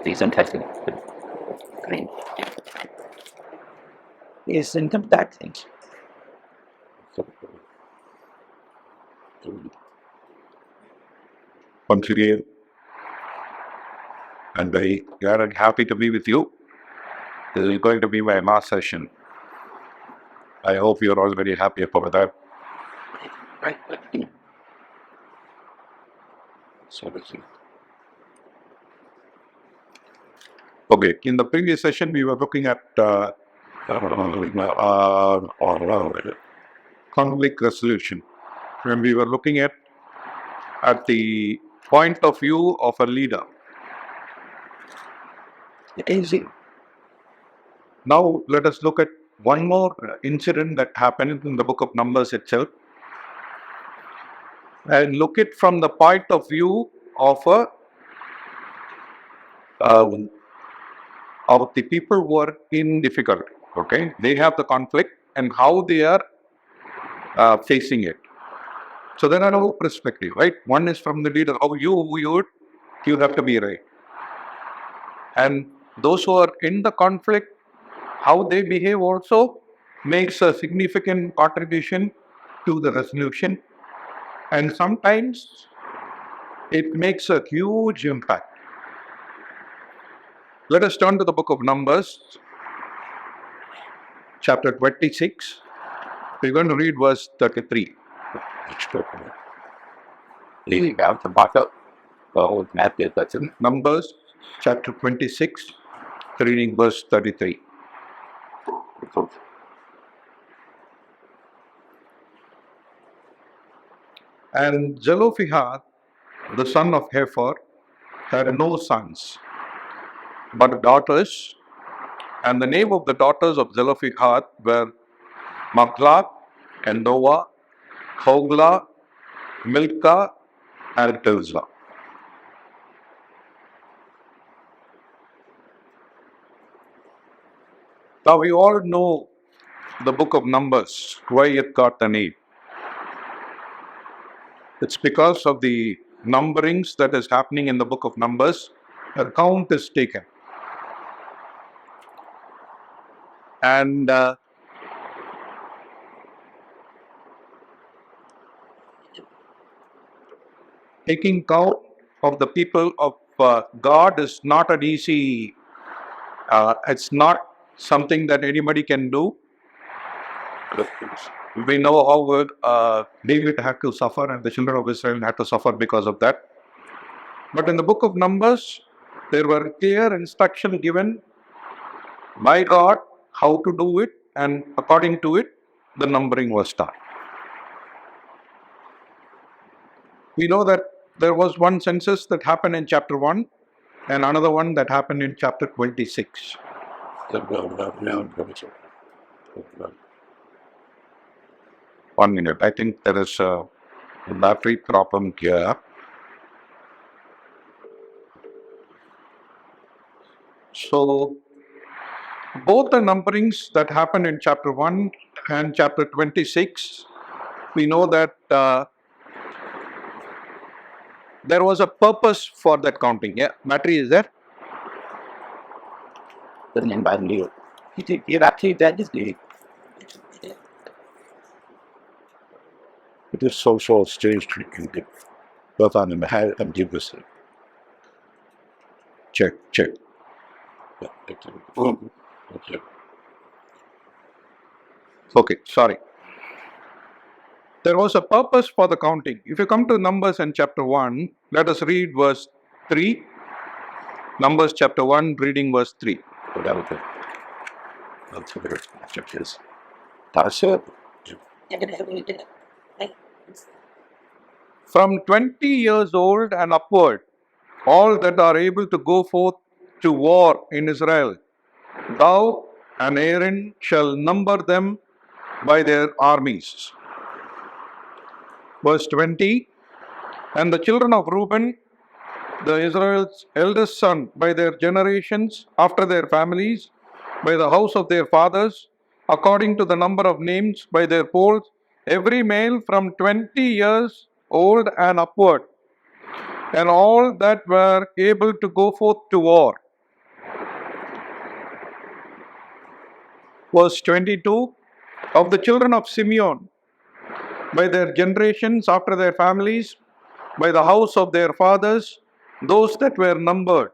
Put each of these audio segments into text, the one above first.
Decent testing. Green. Is income tax things. Once again, and very glad and happy to be with you. This is going to be my last session. I hope you're all very happy about that. Right. Okay, in the previous session, we were looking at conflict resolution. When we were looking at the point of view of a leader. Easy. Now, let us look at one more incident that happened in the book of Numbers itself. And look it from the point of view of of the people who are in difficulty. Okay, they have the conflict and how they are facing it. So there are no perspective, right? One is from the leader, how you have to be right. And those who are in the conflict, how they behave also makes a significant contribution to the resolution. And sometimes it makes a huge impact. Let us turn to the book of Numbers, chapter 26. We're going to read verse 33. Leaving out the backup. Oh, Matthew, that's it. Numbers, chapter 26, reading verse 33. And Zelophehad, the son of Hepher, had no sons, but daughters. And the name of the daughters of Zelophehad were Mahlah and Noah, Hoglah, Milcah, and Tirzah. Now we all know the book of Numbers, why it got the name. It's because of the numberings that is happening in the book of Numbers. A count is taken. And taking count of the people of God is not an easy, it's not something that anybody can do. We know how David had to suffer and the children of Israel had to suffer because of that. But in the book of Numbers, there were clear instructions given by God how to do it, and according to it, the numbering was done. We know that there was one census that happened in chapter 1 and another one that happened in chapter 26. One minute. I think there is a battery problem here. So, both the numberings that happened in chapter 1 and chapter 26, we know that there was a purpose for that counting. Yeah, battery is there? Doesn't invite you. You're actually dead, is he? It is so strange to do. Both on the head and give us a check. Okay, sorry. There was a purpose for the counting. If you come to Numbers in chapter 1, let us read verse 3. Numbers chapter 1, reading verse 3. That's what it is. That's it. From 20 years old and upward, all that are able to go forth to war in Israel, thou and Aaron shall number them by their armies. Verse 20, and the children of Reuben, the Israel's eldest son, by their generations, after their families, by the house of their fathers, according to the number of names, by their polls, every male from 20 years old and upward, and all that were able to go forth to war, verse 22, of the children of Simeon, by their generations after their families, by the house of their fathers, those that were numbered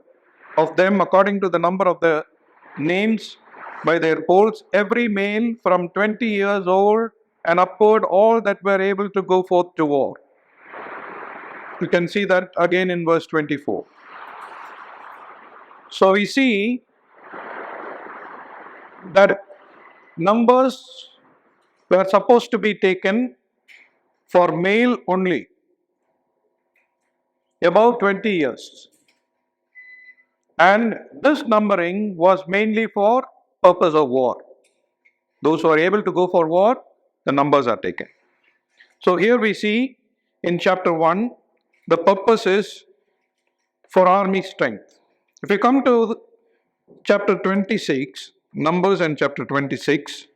of them according to the number of the names by their polls, every male from 20 years old and upward, all that were able to go forth to war. You can see that again in verse 24. So we see that numbers were supposed to be taken for male only, above 20 years. And this numbering was mainly for purpose of war. Those who are able to go for war, the numbers are taken. So here we see in chapter 1, the purpose is for army strength. If we come to chapter 26, Numbers and chapter 26,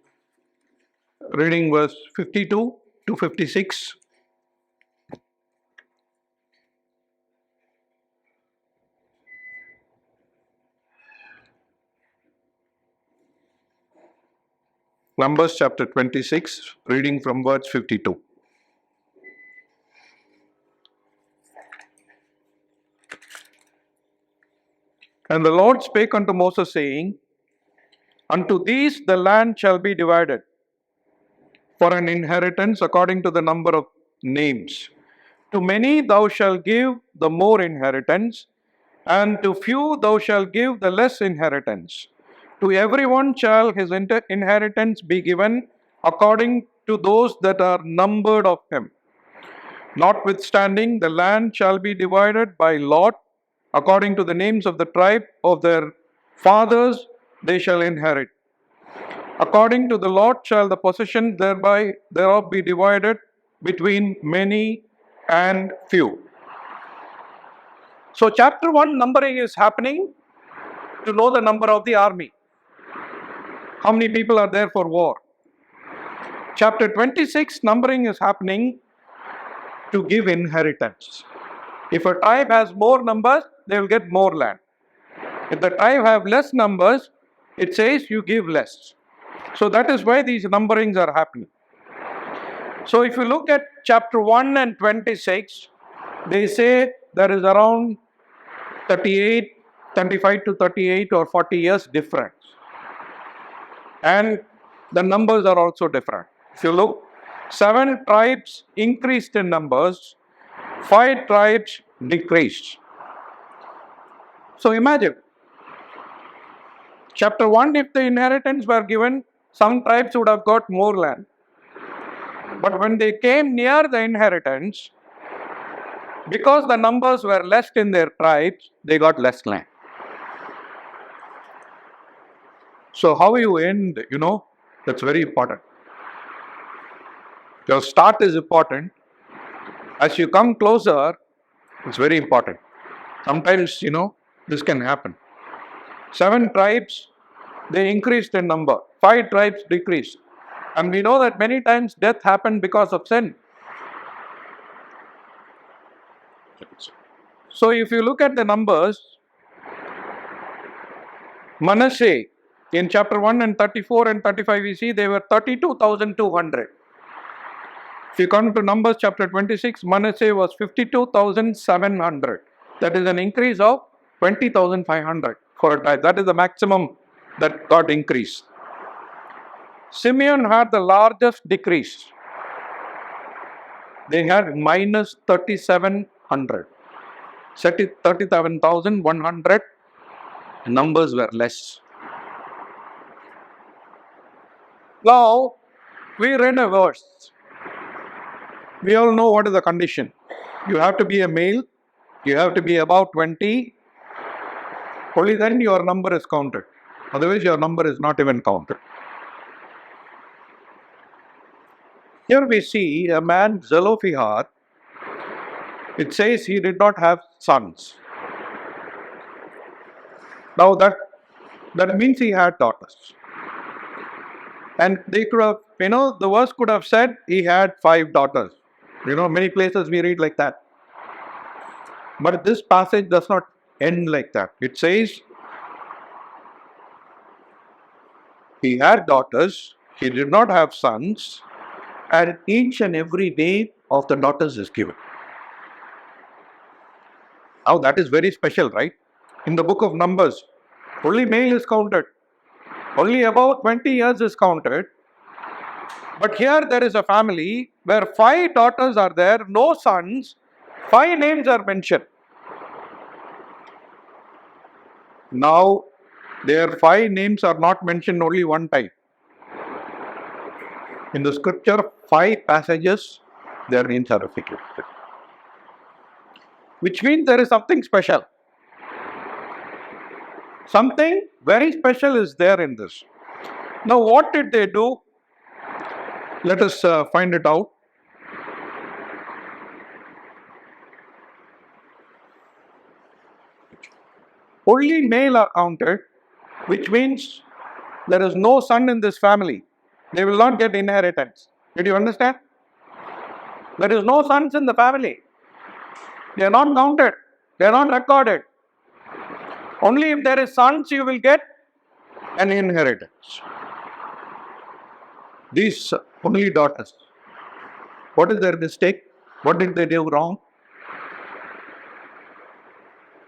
reading verse 52 to 56. Numbers chapter 26, reading from verse 52. And the Lord spake unto Moses, saying, Unto these the land shall be divided for an inheritance according to the number of names. To many thou shalt give the more inheritance, and to few thou shalt give the less inheritance. To everyone shall his inheritance be given according to those that are numbered of him. Notwithstanding, the land shall be divided by lot, according to the names of the tribe of their fathers they shall inherit. According to the lot shall the possession thereof be divided between many and few. So chapter 1 numbering is happening to know the number of the army. How many people are there for war? Chapter 26 numbering is happening to give inheritance. If a tribe has more numbers, they will get more land. If the tribe have less numbers, it says you give less. So that is why these numberings are happening. So if you look at chapter 1 and 26, they say there is around 35 to 38 or 40 years difference. And the numbers are also different. If you look, 7 tribes increased in numbers, 5 tribes decreased. So imagine, chapter 1, if the inheritance were given, some tribes would have got more land. But when they came near the inheritance, because the numbers were less in their tribes, they got less land. So how you end, that's very important. Your start is important. As you come closer, it's very important. Sometimes, this can happen. 7 tribes, they increased in number. 5 tribes decreased. And we know that many times death happened because of sin. So if you look at the numbers, Manasseh, in chapter 1 and 34 and 35, we see they were 32,200. If you come to Numbers chapter 26, Manasseh was 52,700. That is an increase of 20,500 for a tribe. That is the maximum that got increased. Simeon had the largest decrease. They had minus 3,700. 37,100. Numbers were less. Now, we read a verse. We all know what is the condition. You have to be a male. You have to be about 20. Only then your number is counted. Otherwise, your number is not even counted. Here we see a man, Zelophehad. It says he did not have sons. Now that means he had daughters. And they could have, the verse could have said he had 5 daughters. Many places we read like that. But this passage does not end like that. It says He had daughters, he did not have sons, and each and every name of the daughters is given. Now that is very special, right? In the book of Numbers, only male is counted. Only about 20 years is counted. But here there is a family where 5 daughters are there, no sons, 5 names are mentioned. Now, their 5 names are not mentioned only one time. In the scripture, 5 passages, their names are repeated. Which means there is something special. Something very special is there in this. Now, what did they do? Let us find it out. Only male are counted, which means there is no son in this family. They will not get inheritance. Did you understand? There is no sons in the family. They are not counted. They are not recorded. Only if there is sons you will get an inheritance. These only daughters. What is their mistake? What did they do wrong?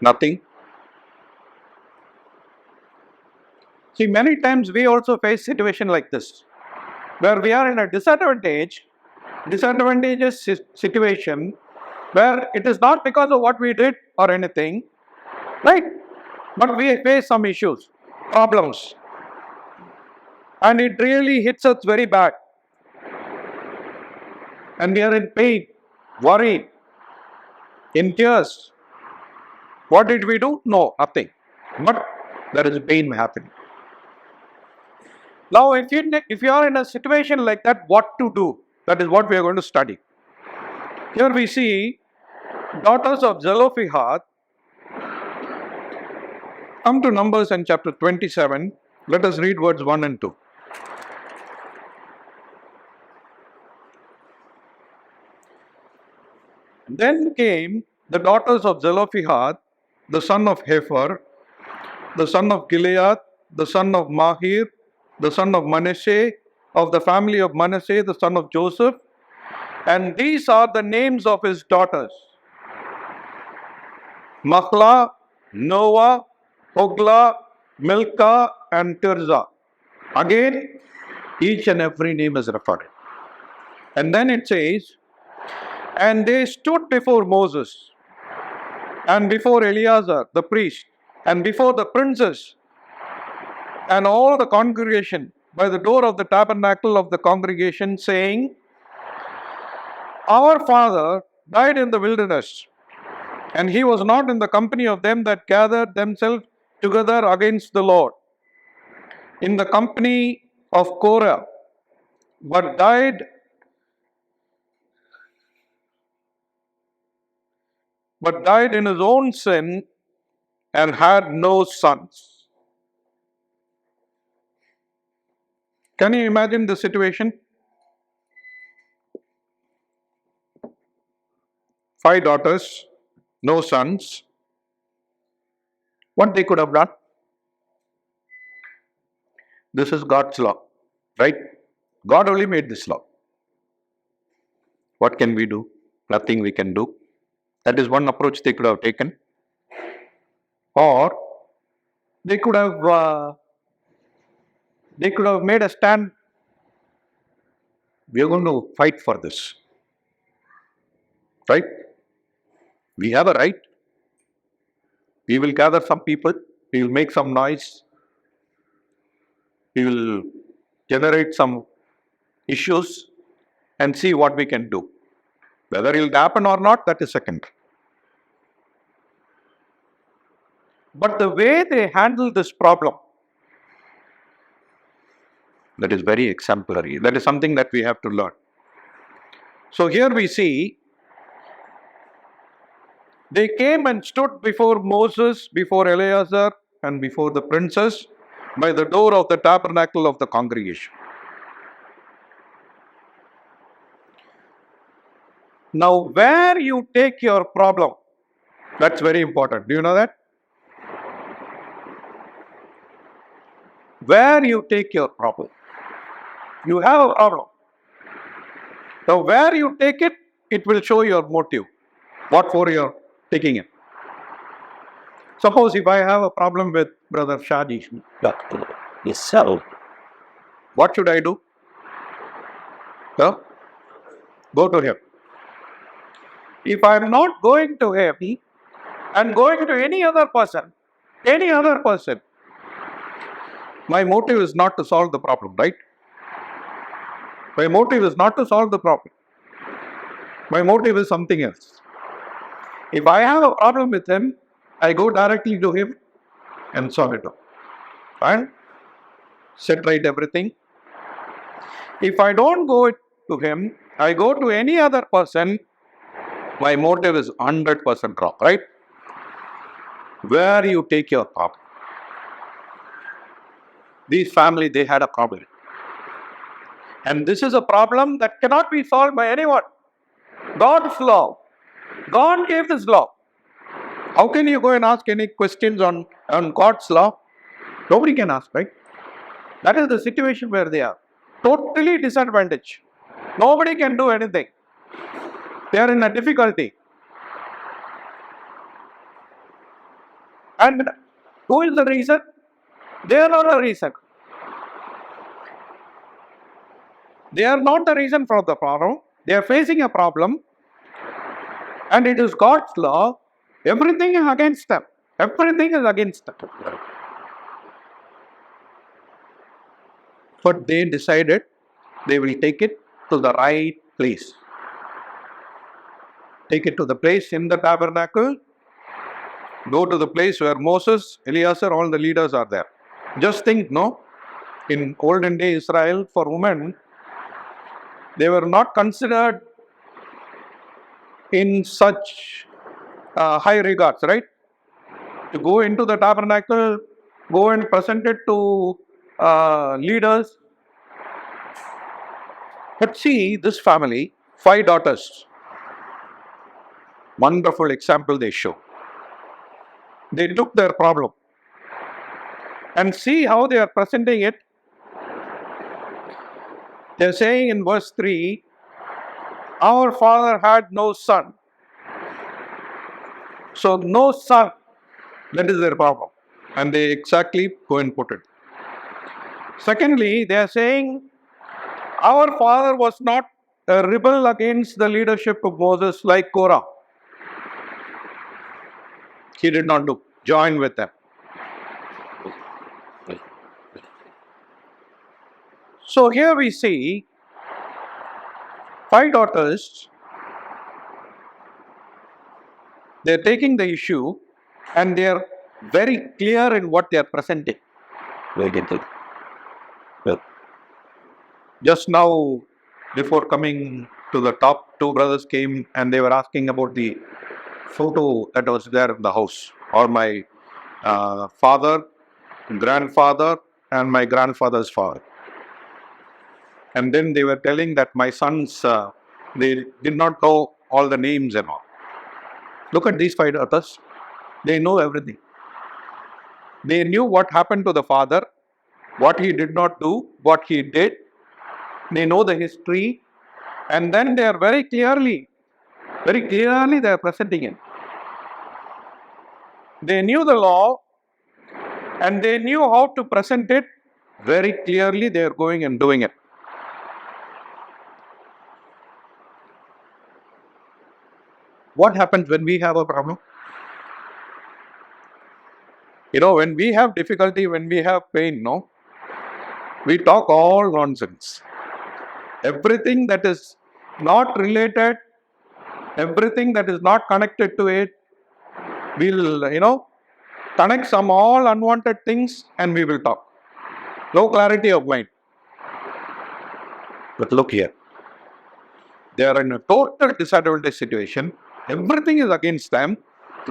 Nothing. See, many times we also face situation like this, where we are in a disadvantageous situation, where it is not because of what we did or anything, right? But we face some issues, problems, and it really hits us very bad. And we are in pain, worried, in tears. What did we do? No, nothing. But there is pain happening. Now, if you are in a situation like that, what to do? That is what we are going to study. Here we see daughters of Zelophehad. Come to Numbers in chapter 27. Let us read words 1 and 2. Then came the daughters of Zelophehad, the son of Hepher, the son of Gilead, the son of Mahir, the son of Manasseh, of the family of Manasseh, the son of Joseph. And these are the names of his daughters: Mahlah, Noah, Hoglah, Milcah, and Tirzah. Again, each and every name is recorded. And then it says, and they stood before Moses, and before Eleazar the priest, and before the princes, and all the congregation by the door of the tabernacle of the congregation, saying, our father died in the wilderness, and he was not in the company of them that gathered themselves together against the Lord, in the company of Korah, but died in his own sin and had no sons. Can you imagine the situation? 5 daughters, no sons. What they could have done? This is God's law, right? God only made this law. What can we do? Nothing we can do. That is one approach they could have taken. Or they could have made a stand. We are going to fight for this, right? We have a right. We will gather some people. We will make some noise. We will generate some issues and see what we can do. Whether it will happen or not, that is second. But the way they handle this problem, that is very exemplary. That is something that we have to learn. So here we see, they came and stood before Moses, before Eleazar, and before the princes by the door of the tabernacle of the congregation. Now, where you take your problem, that's very important. Do you know that? where you take your problem. You have a problem. Now, where you take it, it will show your motive. What for you're taking it. Suppose if I have a problem with Brother Shaji, yourself. what should I do? Huh? Go to him. If I am not going to him and going to any other person, my motive is not to solve the problem, right? My motive is not to solve the problem. My motive is something else. If I have a problem with him, I go directly to him and solve it out. Fine? Set right everything. If I don't go to him, I go to any other person, my motive is 100% wrong, right? Where you take your problem. This family, they had a problem. And this is a problem that cannot be solved by anyone. God's law. God gave this law. How can you go and ask any questions on God's law? Nobody can ask, right? That is the situation where they are. Totally disadvantaged. Nobody can do anything. They are in a difficulty. And who is the reason? They are not the reason. They are not the reason for the problem. They are facing a problem. And it is God's law. Everything is against them. Everything is against them. But they decided they will take it to the right place. Take it to the place in the tabernacle. Go to the place where Moses, Eleazar, all the leaders are there. Just think, no? In olden day Israel, for women, they were not considered in such high regards, right? To go into the tabernacle, go and present it to leaders. But see, this family, 5 daughters. Wonderful example they show. They took their problem and see how they are presenting it. They are saying in verse 3, our father had no son. So no son, that is their problem. And they exactly go and put it. Secondly, they are saying, our father was not a rebel against the leadership of Moses like Korah. He did not join with them. So here we see 5 daughters. They are taking the issue and they are very clear in what they are presenting. Very good. Well, Just now, before coming to the top, 2 brothers came and they were asking about the photo that was there in the house, or my father, grandfather, and my grandfather's father. And then they were telling that my sons, they did not know all the names and all. Look at these 5 daughters. They know everything. They knew what happened to the father, what he did not do, what he did. They know the history. And then they are very clearly they are presenting it. They knew the law and they knew how to present it very clearly. They are going and doing it. What happens when we have a problem? You know, when we have difficulty, when we have pain, no, we talk all nonsense. Everything that is not related, everything that is not connected to it, we'll, connect some all unwanted things and we will talk. No clarity of mind. But look here. They are in a total disadvantaged situation. Everything is against them.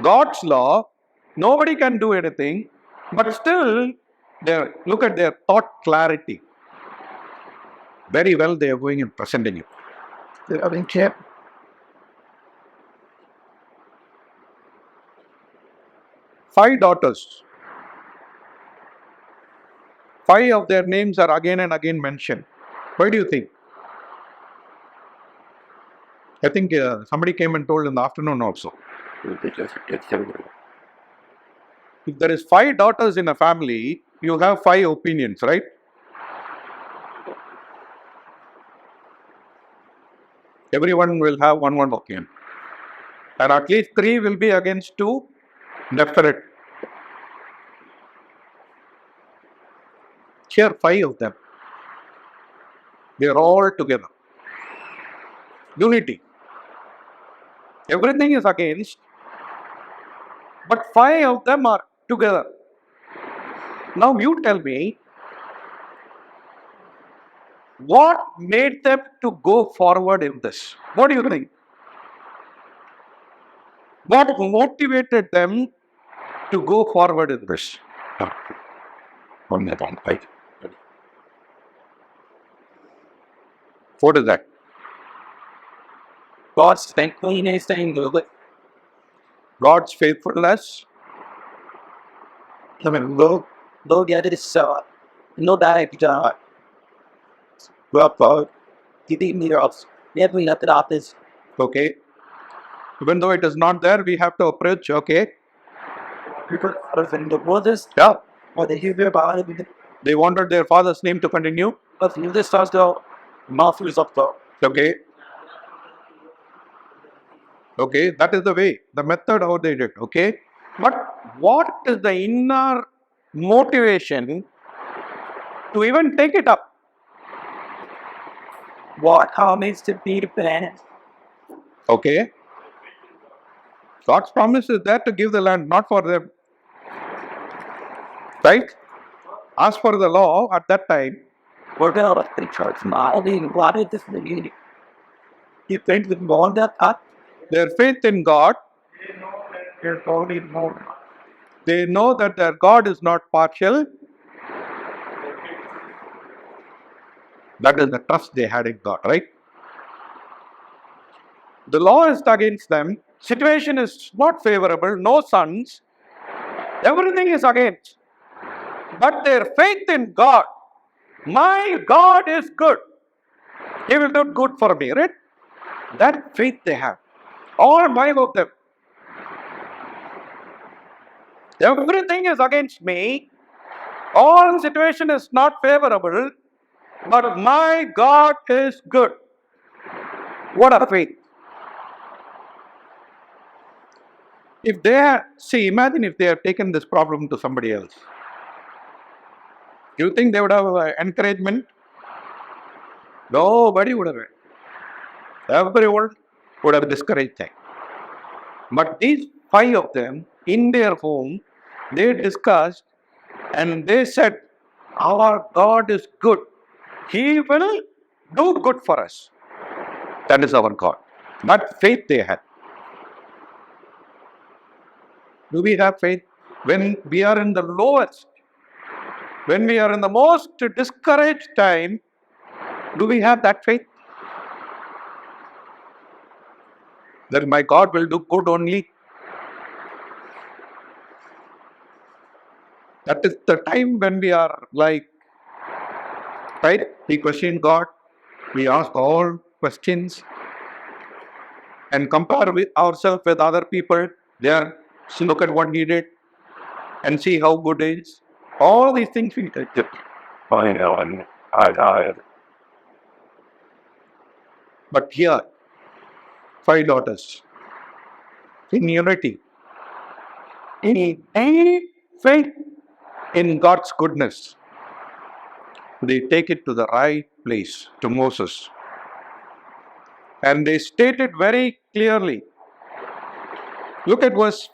God's law, nobody can do anything. But still, look at their thought clarity. Very well, they are going and presenting it. I mean, champ. 5 daughters. 5 of their names are again and again mentioned. Why do you think? I think somebody came and told in the afternoon also. If there is 5 daughters in a family, you have 5 opinions, right? Everyone will have one opinion. And at least 3 will be against 2, definite. Here 5 of them. They are all together. Unity. Everything is against, but 5 of them are together. Now you tell me, what made them to go forward in this? What do you think? What motivated them to go forward in this? On that one, right? What is that? God's faithfulness and good. God's faithfulness. I mean, look at this. No that well, you beat me up. Never left it off this. Okay. Even though it is not there, we have to approach. Okay. Because the brothers, Yeah. or the Hebrew about it, They wanted their father's name to continue. but you this starts the mouth is up though. Okay. Okay. That is the way, the method how they did. Okay. But what is the inner motivation to even take it up? What needs to be the plan? Okay. God's promise is there to give the land, not for them. Right? As for the law at that time, We're going to the church. Not even wanted this community. You think with more that up? their faith in God, There's only more. they know that their God is not partial. That is the trust they had in God, right? The law is against them. Situation is not favorable. No sons. Everything is against. But their faith in God, my God is good. He will do good for me, right? That faith they have. All 5 of them. Everything is against me. All situation is not favorable. But my God is good. What a faith. If they have, see, imagine if they have taken this problem to somebody else. Do you think they would have encouragement? Nobody would have. Everyone would have discouraged them. But these 5 of them, in their home, they discussed and they said, our God is good. He will do good for us. That is our God. That faith they had. Do we have faith? When we are in the lowest, when we are in the most discouraged time, do we have that faith? That my God will do good only. That is the time when we are like, right? We question God, we ask all questions and compare with ourselves with other people. There, so look at what he did and see how good he is. All these things we did. I know, and I But here, 5 daughters in unity, in faith in God's goodness, they take it to the right place, to Moses. And they state it very clearly. Look at verse,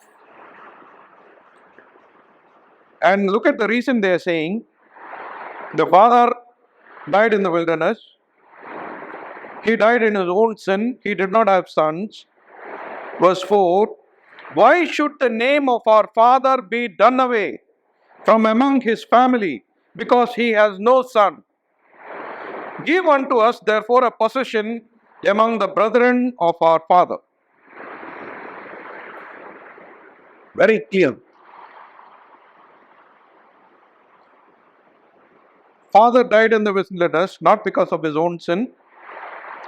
and look at the reason they are saying. The father died in the wilderness. He died in his own sin. He did not have sons. Verse 4, why should the name of our father be done away from among his family, because he has no son? Give unto us therefore a possession among the brethren of our father. Very clear. father died in the wilderness, not because of his own sin.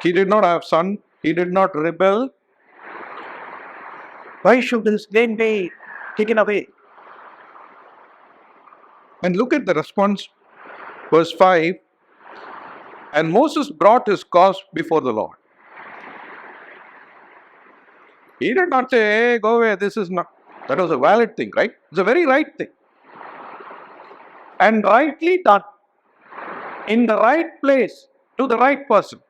He did not have son. He did not rebel. Why should his name be taken away? And look at the response, verse 5. And Moses brought his cause before the Lord. He did not say, hey, go away, this is not. That was a valid thing, right? It's a very right thing. And rightly done. In the right place, to the right person.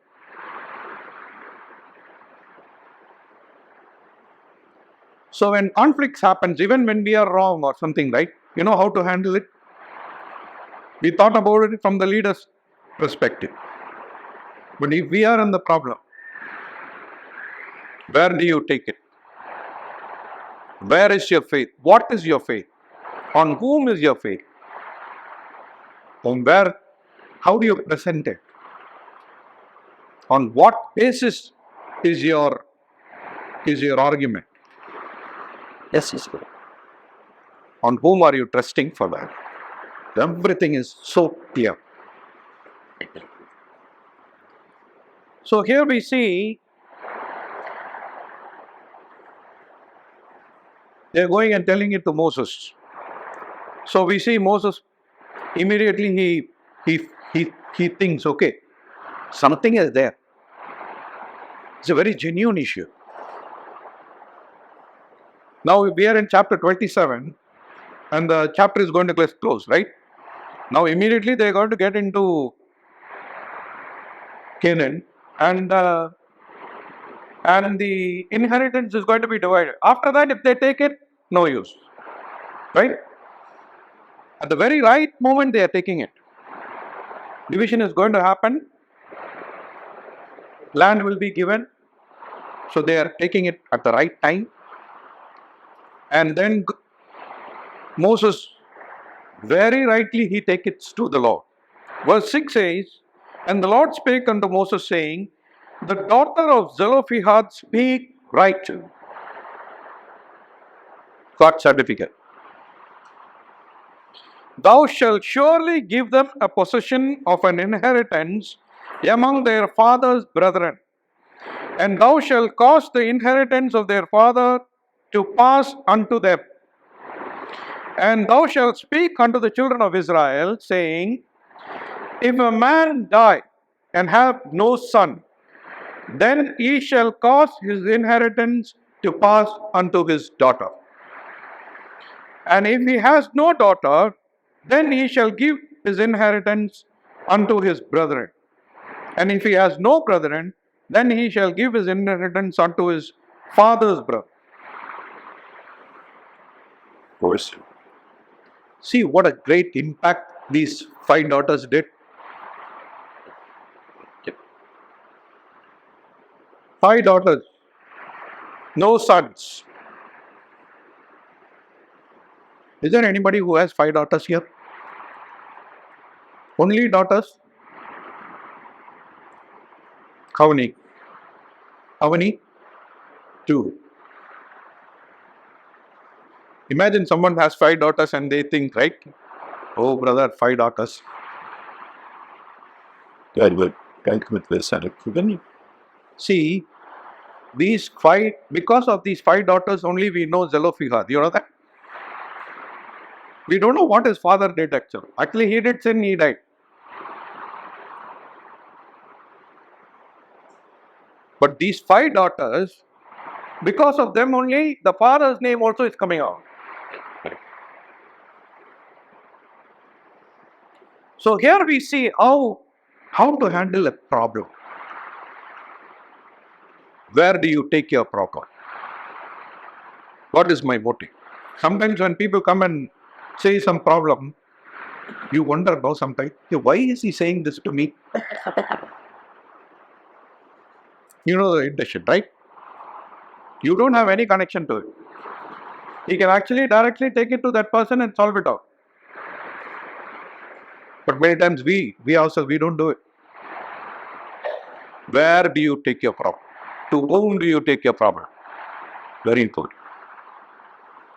So when conflicts happens, even when we are wrong or something, right? You know how to handle it? We thought about it from the leader's perspective. But if we are in the problem, where do you take it? Where is your faith? What is your faith? On whom is your faith? On where? How do you present it? On what basis is your argument? Yes, yes, Guru. On whom are you trusting for that? Everything is so clear. So here we see they're going and telling it to Moses. So we see Moses immediately he thinks, okay, something is there. It's a very genuine issue. Now we are in chapter 27 and the chapter is going to close, right? Now immediately they are going to get into Canaan and the inheritance is going to be divided. After that, if they take it, no use. Right? At the very right moment, they are taking it. Division is going to happen. Land will be given. So they are taking it at the right time. And then Moses, very rightly, he takes it to the Lord. Verse 6 says, and the Lord spake unto Moses, saying, the daughter of Zelophehad speak right. Got certificate. Thou shalt surely give them a possession of an inheritance among their father's brethren, and thou shalt cause the inheritance of their father to pass unto them. And thou shalt speak unto the children of Israel, saying, if a man die and have no son, then he shall cause his inheritance to pass unto his daughter. And if he has no daughter, then he shall give his inheritance unto his brethren. And if he has no brethren, then he shall give his inheritance unto his father's brother. Of course. See what a great impact these 5 daughters did. 5 daughters, no sons. Is there anybody who has 5 daughters here? Only daughters? How many? How many? 2. Imagine someone has 5 daughters and they think, right? Oh, brother, 5 daughters. God would with this and it. See, these 5, because of these 5 daughters, only we know Zelophehad. You know that? We don't know what his father did actually. Actually, he did sin, he died. But these 5 daughters, because of them only, the father's name also is coming out. So here we see how to handle a problem. Where do you take your problem? What is my motive? Sometimes when people come and say some problem, you wonder, no, sometimes, why is he saying this to me? You know the intention, right? You don't have any connection to it. He can actually directly take it to that person and solve it out. But many times we ourselves, we don't do it. Where do you take your problem? To whom do you take your problem? Very important.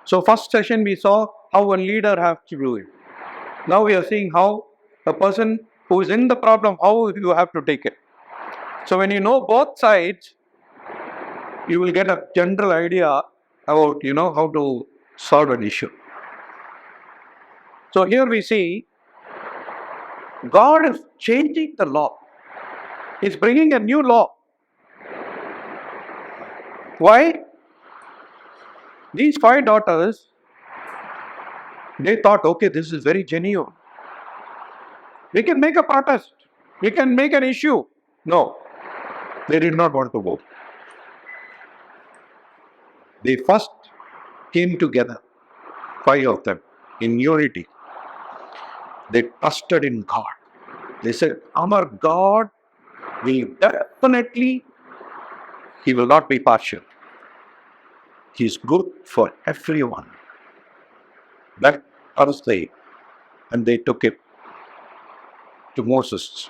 So first session we saw how a leader has to do it. Now we are seeing how a person who is in the problem, how you have to take it. So when you know both sides, you will get a general idea about, how to solve an issue. So here we see God is changing the law. He's bringing a new law. Why? These 5 daughters, they thought, okay, this is very genuine. We can make a protest. We can make an issue. No, they did not want to vote. They first came together, 5 of them, in unity. They trusted in God. They said, our God will definitely, He will not be partial. He is good for everyone. That was they. And they took it to Moses.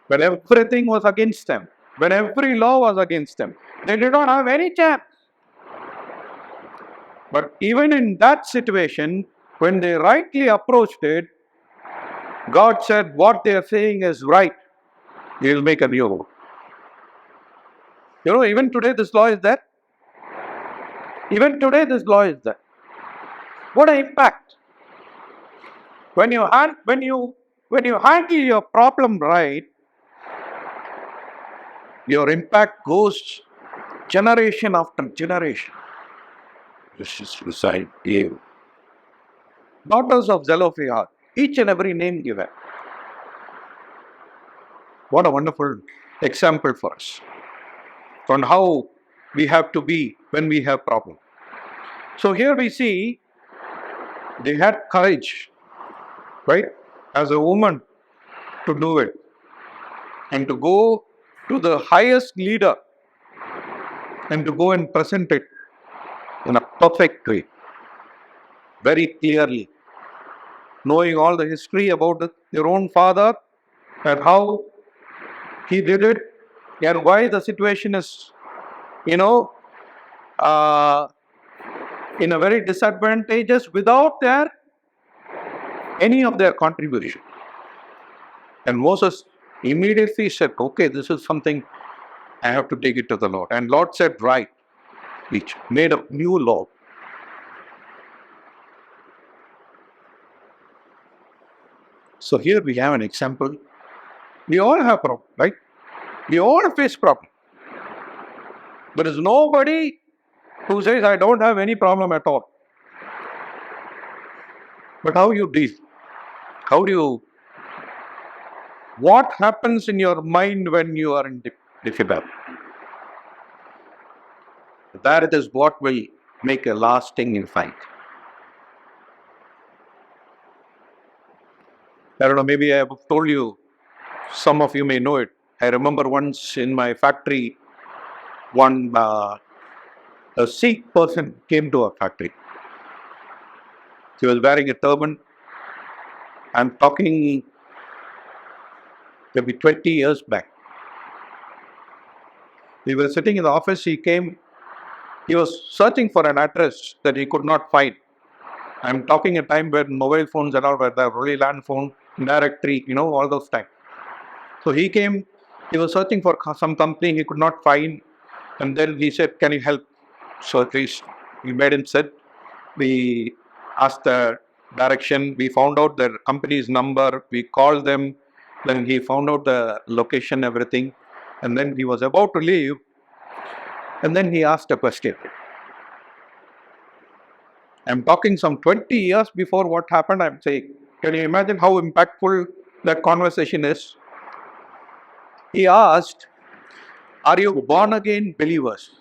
When everything was against them, when every law was against them, they did not have any chance. But even in that situation, when they rightly approached it, God said, what they are saying is right. He will make a new law. Even today this law is there. Even today this law is there. What an impact! When you handle your problem right, your impact goes generation after generation. This is beside you. Daughters of Zelophehad, each and every name given. What a wonderful example for us on how we have to be when we have problems. So here we see they had courage, right, as a woman to do it and to go to the highest leader and to go and present it in a perfect way, very clearly, knowing all the history about their own father and how he did it and why the situation is, uh, in a very disadvantageous without any of their contribution. And Moses immediately said, okay, this is something I have to take it to the Lord. And Lord said, right, which made a new law. So here we have an example. We all have problems, right? We all face problems. There is nobody who says, I don't have any problem at all. But how you deal? What happens in your mind when you are in difficulty? That is what will make a lasting impact. I don't know, maybe I have told you, some of you may know it. I remember once in my factory, a Sikh person came to our factory. He was wearing a turban. I'm talking maybe 20 years back. We were sitting in the office. He came. He was searching for an address that he could not find. I'm talking a time when mobile phones and all were there, only land phone, directory, all those times. So he came. He was searching for some company he could not find. And then he said, can you help? So at least we made him sit. We asked the direction. We found out their company's number. We called them. Then he found out the location, everything. And then he was about to leave. And then he asked a question. I'm talking some 20 years before what happened. I'm saying, can you imagine how impactful that conversation is? He asked, are you born again believers?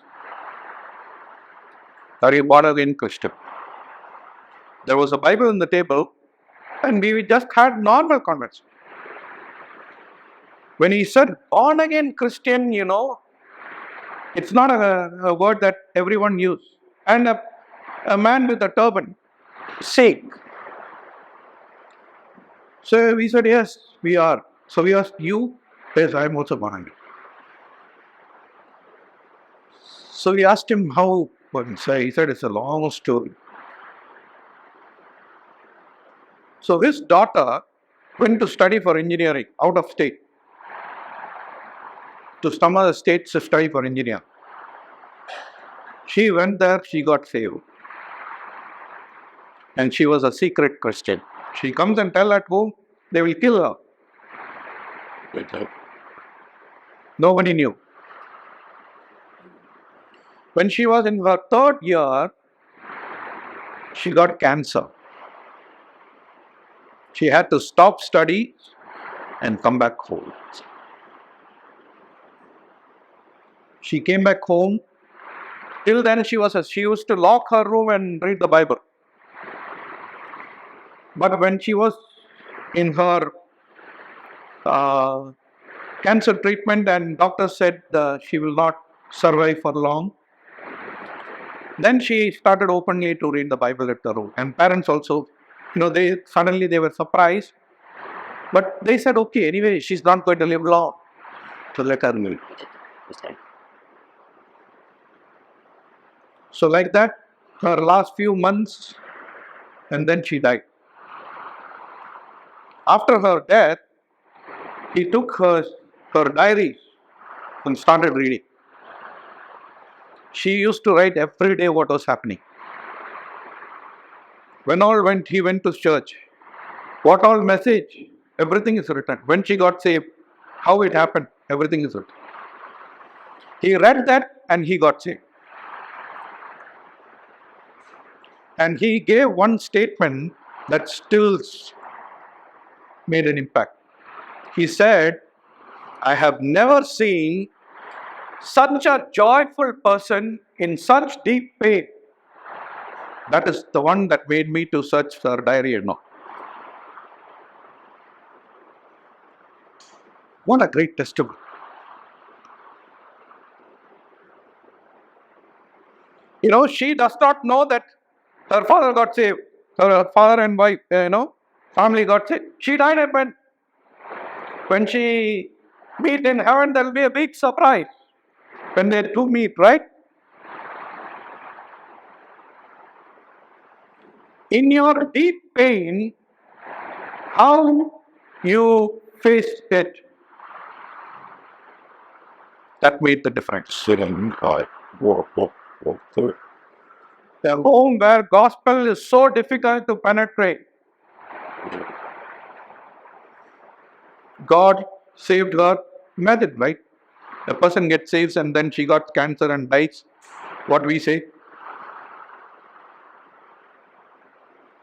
Are you born again Christian? There was a Bible on the table and we just had normal conversation. When he said born again Christian, it's not a word that everyone uses. And a man with a turban, Sikh. So we said, yes, we are. So we asked, you? Yes, I am also born again. So we asked him how. So he said, it's a long story. So his daughter went to study for engineering out of state, to some other states to study for engineering. She went there, she got saved. And she was a secret Christian. She comes and tell at home, they will kill her. Nobody knew. When she was in her third year, she got cancer. She had to stop study and come back home. She came back home. Till then, she used to lock her room and read the Bible. But when she was in her cancer treatment and doctor said she will not survive for long, then she started openly to read the Bible at the room. And parents also, they were surprised. But they said, okay, anyway, she's not going to live long. So let her live. So like that, her last few months, and then she died. After her death, he took her diaries and started reading. She used to write every day what was happening. He went to church. What all message? Everything is written. When she got saved, how it happened, everything is written. He read that and he got saved. And he gave one statement that still made an impact. He said, I have never seen such a joyful person in such deep pain. That is the one that made me to search her diary. What a great testimony. She does not know that her father got saved. Her father and wife, family got saved. She died, and when she meet in heaven, there will be a big surprise when they two meet, right? In your deep pain, how you faced it, that made the difference. The home where gospel is so difficult to penetrate, God saved her. Imagine, right? A person gets saved and then she got cancer and dies. What we say?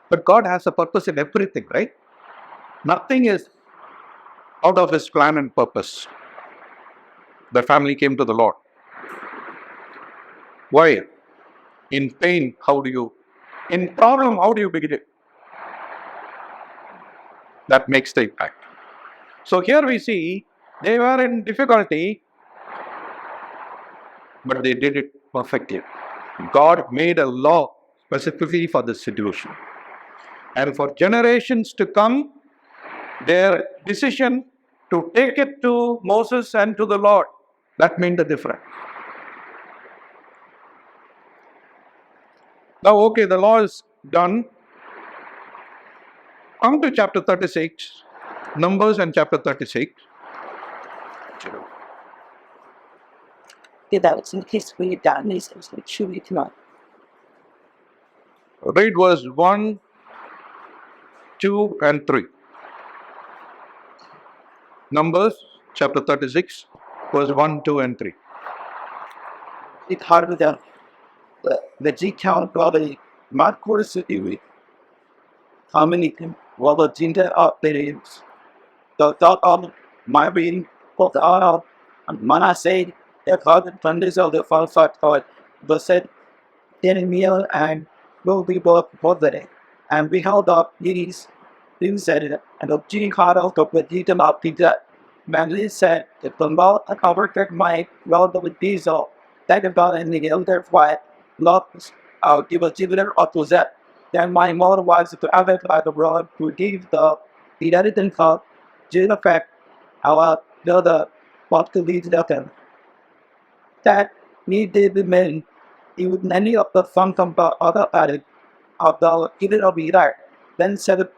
But God has a purpose in everything, right? Nothing is out of His plan and purpose. The family came to the Lord. Why? In pain, in problem, how do you begin it? That makes the impact. So here we see they were in difficulty, but they did it perfectly. God made a law specifically for this situation. And for generations to come, their decision to take it to Moses and to the Lord, that made the difference. Now, okay, the law is done. Come to chapter 36, Numbers and chapter 36. That was in case we done this, it was like, should we come on? Read verse 1, 2, and 3. Numbers chapter 36, verse 1, 2, and 3. It's hard with the detail of the mad course that you how many well the detail up there is the thought of my reading both out man I say the cloud thunders of the false thought the said meal and will be both positive and we held up these said it and the genie caught out of the detail of the man said that the mouth and covered my relative diesel that about in the elder flight loves give a dividend or to that. Then my mother was to have it by the road to give the editing cup, due effect, our the other what to lead them. That needed the men, even many of the fun about other added of the given of either. Then said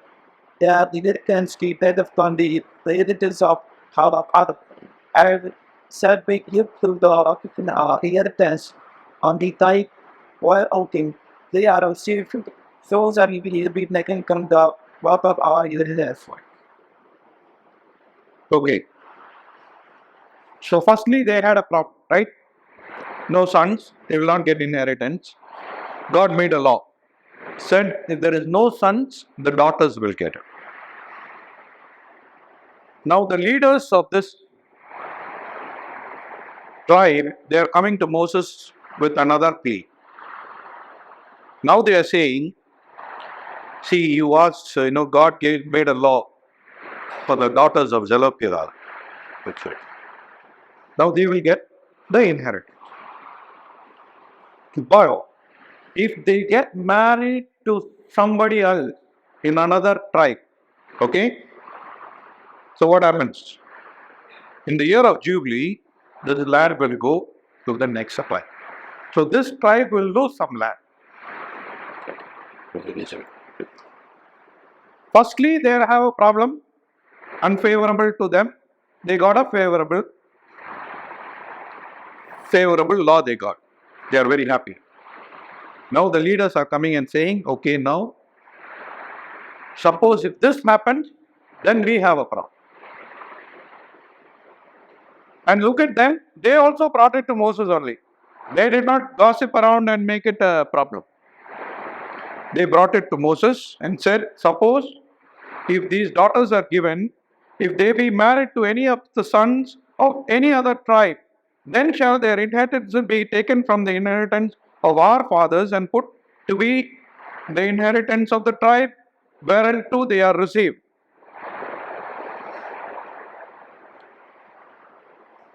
their inheritance depended on the inheritance of other. And said we give to the inheritance on the type while outing. They are received. Those are be making come the work of our inheritance. Okay. So firstly, they had a problem, right? No sons, they will not get inheritance. God made a law. Said if there is no sons, the daughters will get it. Now the leaders of this tribe, they are coming to Moses with another plea. Now they are saying, see, you asked, God made a law for the daughters of Zelophehad. That's right. Now they will get the inheritance. But if they get married to somebody else in another tribe, okay? So what happens? In the year of Jubilee, the land will go to the next supply. So this tribe will lose some land. Firstly, they have a problem, unfavorable to them. They got a favorable law they got. They are very happy. Now the leaders are coming and saying, okay, now, suppose if this happens, then we have a problem. And look at them, they also brought it to Moses only. They did not gossip around and make it a problem. They brought it to Moses and said, suppose if these daughters are given, if they be married to any of the sons of any other tribe, then shall their inheritance be taken from the inheritance of our fathers and put to be the inheritance of the tribe whereunto they are received.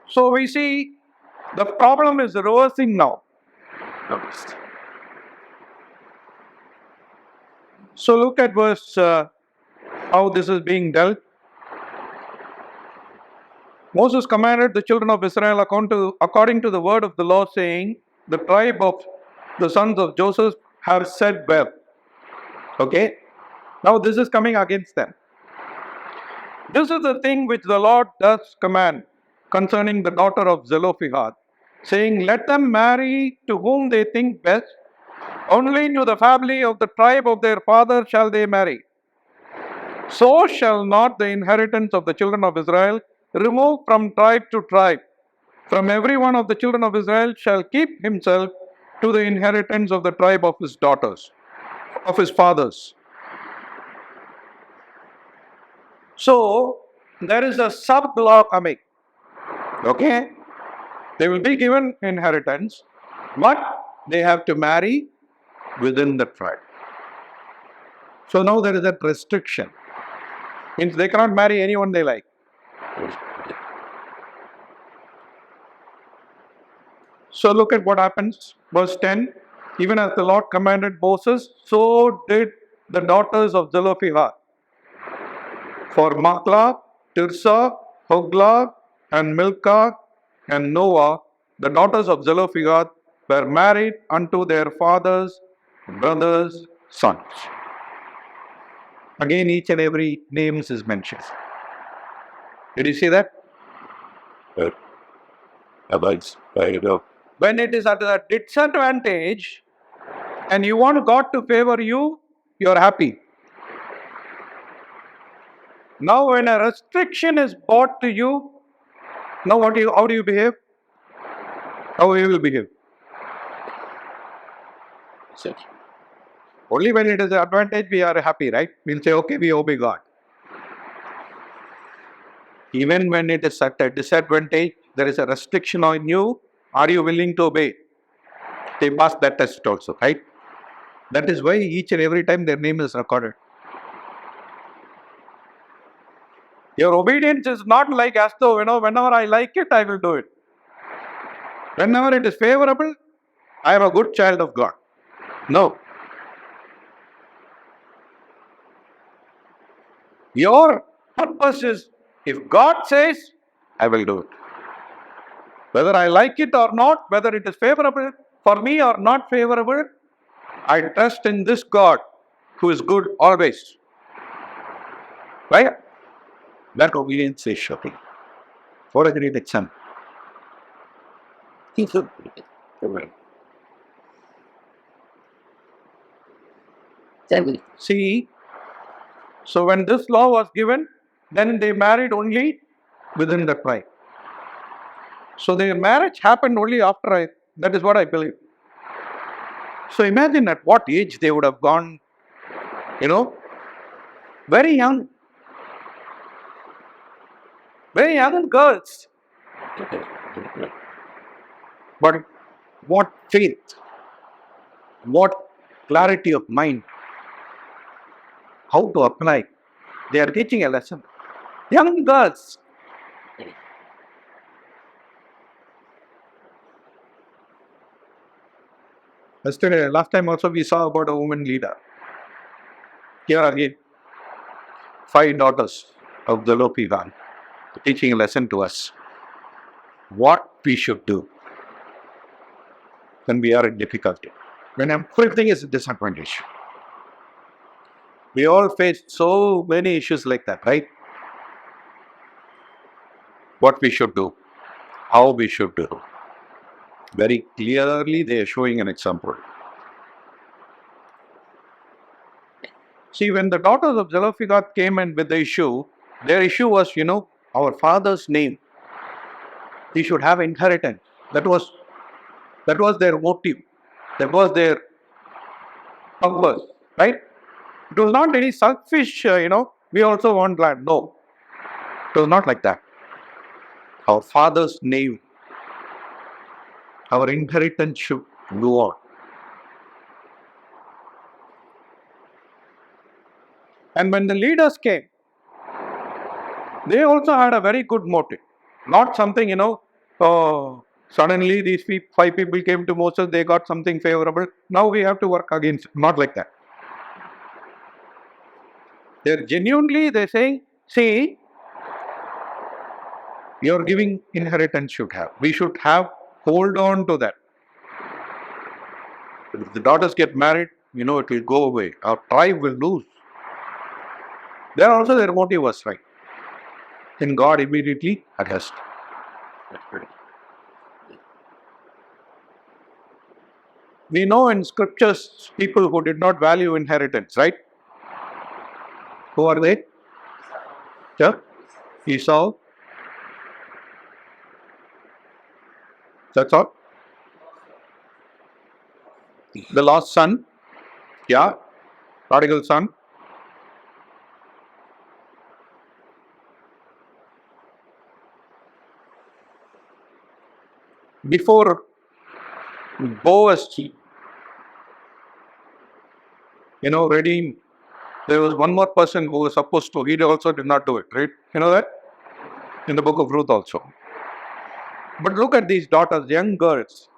So we see the problem is reversing now. So look at verse how this is being dealt. Moses commanded the children of Israel according to the word of the law, saying, the tribe of the sons of Joseph have said well. Okay? Now this is coming against them. This is the thing which the Lord does command concerning the daughter of Zelophehad, saying, let them marry to whom they think best, only to the family of the tribe of their father shall they marry. So shall not the inheritance of the children of Israel remove from tribe to tribe. From every one of the children of Israel shall keep himself to the inheritance of the tribe of his daughters, of his fathers. So there is a sub law coming. Okay? They will be given inheritance, but they have to marry within the tribe. So now there is a restriction. Means they cannot marry anyone they like. So look at what happens. Verse 10. Even as the Lord commanded Moses, so did the daughters of Zelophehad. For Machlah, Tirzah, Hoglah, and Milcah, and Noah, the daughters of Zelophehad, were married unto their fathers' brothers' sons. Again, each and every names is mentioned. Did you see that? When it is at a disadvantage and you want God to favor you, you are happy. Now when a restriction is brought to you, now how do you behave? How you will behave? Only when it is an advantage we are happy, right? We'll say, okay, we obey God. Even when it is at a disadvantage, there is a restriction on you, are you willing to obey? They pass that test also, right? That is why each and every time their name is recorded. Your obedience is not like as though, whenever I like it, I will do it. Whenever it is favorable, I am a good child of God. No. Your purpose is, if God says, I will do it. Whether I like it or not, whether it is favorable for me or not favorable, I trust in this God who is good always. Right? That obedience is shocking. For a great example. He's a See, so when this law was given, then they married only within the tribe. So their marriage happened only after that is what I believe. So imagine at what age they would have gone, very young girls. But what faith, what clarity of mind, how to apply. They are teaching a lesson. Young girls. Yesterday, last time also we saw about a woman leader. Here again, 5 daughters of the Lopivan teaching a lesson to us. What we should do when we are in difficulty. When everything is a disadvantage. We all face so many issues like that, right? What we should do, how we should do. Very clearly they are showing an example. See, when the daughters of Zelophehad came in with the issue, their issue was, our father's name. He should have inheritance. That was their motive. That was their purpose, right? It was not any selfish, we also want land. No, it was not like that. Our father's name, our inheritance should go on. And when the leaders came, they also had a very good motive. Not something, suddenly these 5 people came to Moses, they got something favorable. Now we have to work against. Not like that. They're genuinely, they're saying, see, you're giving inheritance should have. We should have, hold on to that. If the daughters get married, it will go away. Our tribe will lose. There also their motive was right. Then God immediately addressed. We know in scriptures people who did not value inheritance, right? Who are they? Yeah. Esau. That's all. The lost son. Yeah. Prodigal son. Before Boaz, redeemed, there was one more person who was supposed to, he also did not do it, right? You know that? In the book of Ruth also. But look at these daughters, young girls.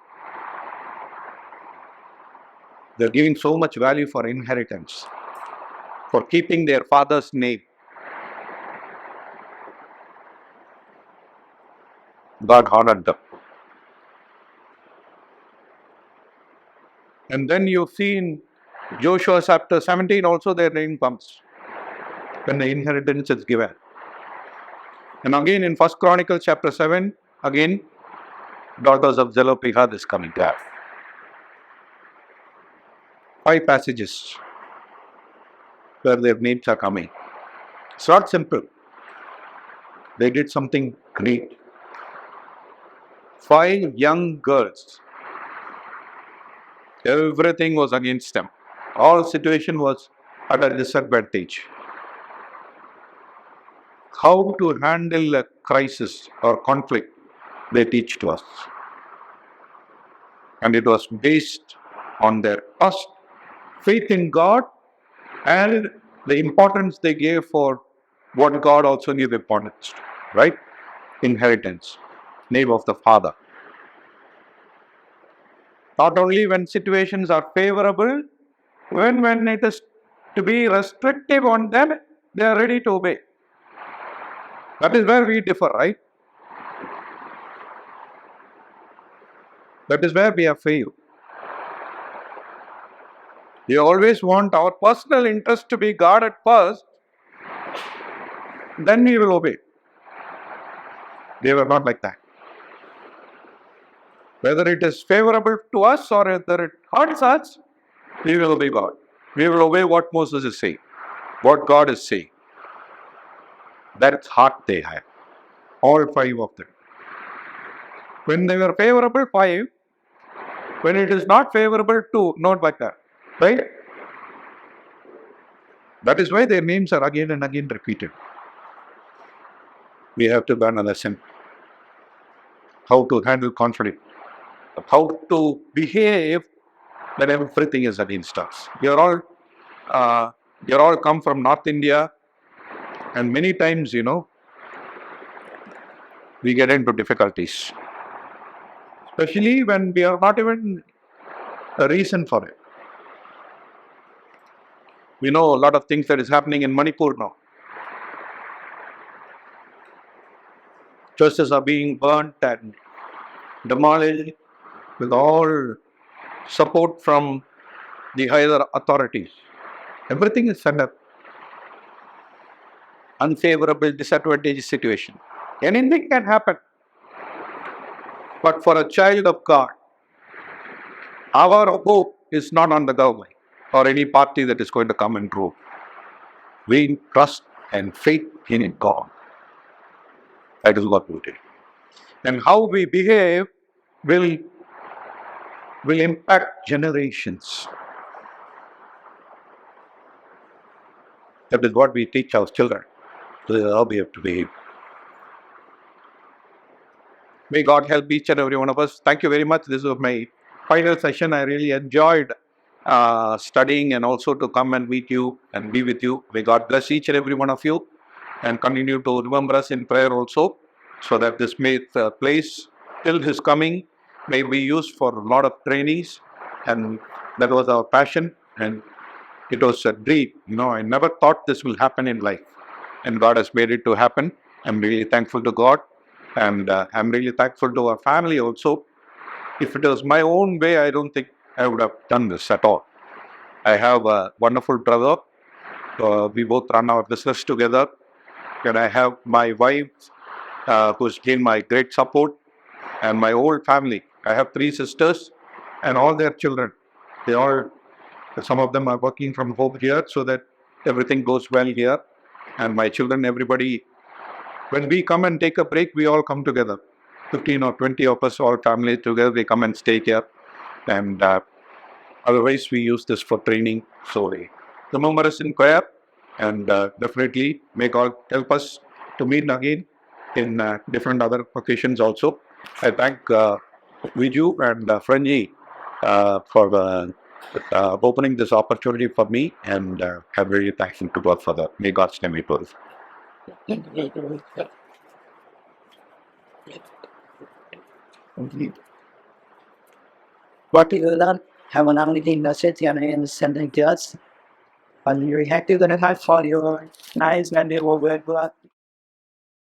They're giving so much value for inheritance, for keeping their father's name. God honored them. And then you see in Joshua chapter 17 also their name comes when the inheritance is given. And again in 1 Chronicles chapter 7, again, daughters of Zelophehad is coming there. 5 passages where their names are coming. It's not simple. They did something great. 5 young girls. Everything was against them. All situation was at a disadvantage. How to handle a crisis or conflict, they teach to us. And it was based on their trust, faith in God, and the importance they gave for what God also gave importance to, right? Inheritance, name of the Father. Not only when situations are favorable, when it is to be restrictive on them, they are ready to obey. That is where we differ, right? That is where we have failed. We always want our personal interest to be guarded first, then we will obey. They were not like that. Whether it is favorable to us or whether it hurts us, we will obey God. We will obey what Moses is saying, what God is saying. That heart they had, all 5 of them. When they were favorable, 5. When it is not favorable, 2. Not like that. Right? That is why their names are again and again repeated. We have to learn a lesson. How to handle conflict. How to behave when everything is against us. You're all come from North India, and many times, we get into difficulties. Especially when we are not even a reason for it. We know a lot of things that is happening in Manipur now. Churches are being burnt and demolished with all support from the higher authorities. Everything is under unfavorable, disadvantageous situation. Anything can happen. But for a child of God, our hope is not on the government or any party that is going to come and rule. We trust and faith in God. That is what we do. And how we behave will impact generations. That is what we teach our children. So how we have to behave. May God help each and every one of us. Thank you very much. This was my final session. I really enjoyed studying and also to come and meet you and be with you. May God bless each and every one of you and continue to remember us in prayer also, so that this place till His coming may be used for a lot of trainings. And that was our passion, and it was a dream. I never thought this will happen in life, and God has made it to happen. I'm really thankful to God, and I'm really thankful to our family also. If it was my own way, I don't think I would have done this at all. I have a wonderful brother. We both run our business together, and I have my wife, who's been my great support, and my whole family. I have 3 sisters and all their children. Some of them are working from home here, so that everything goes well here. And my children, everybody, when we come and take a break, we all come together. 15 or 20 of us, all families together, we come and stay here. And otherwise, we use this for training. So remember us in prayer, and definitely may God help us to meet again in different other occasions also. I thank Viju and Frenchy for opening this opportunity for me, and I'm really thankful to God for that. May God's name be praised. What you learn, have an only message and sending to us. And you're happy that I have for your nice and your work.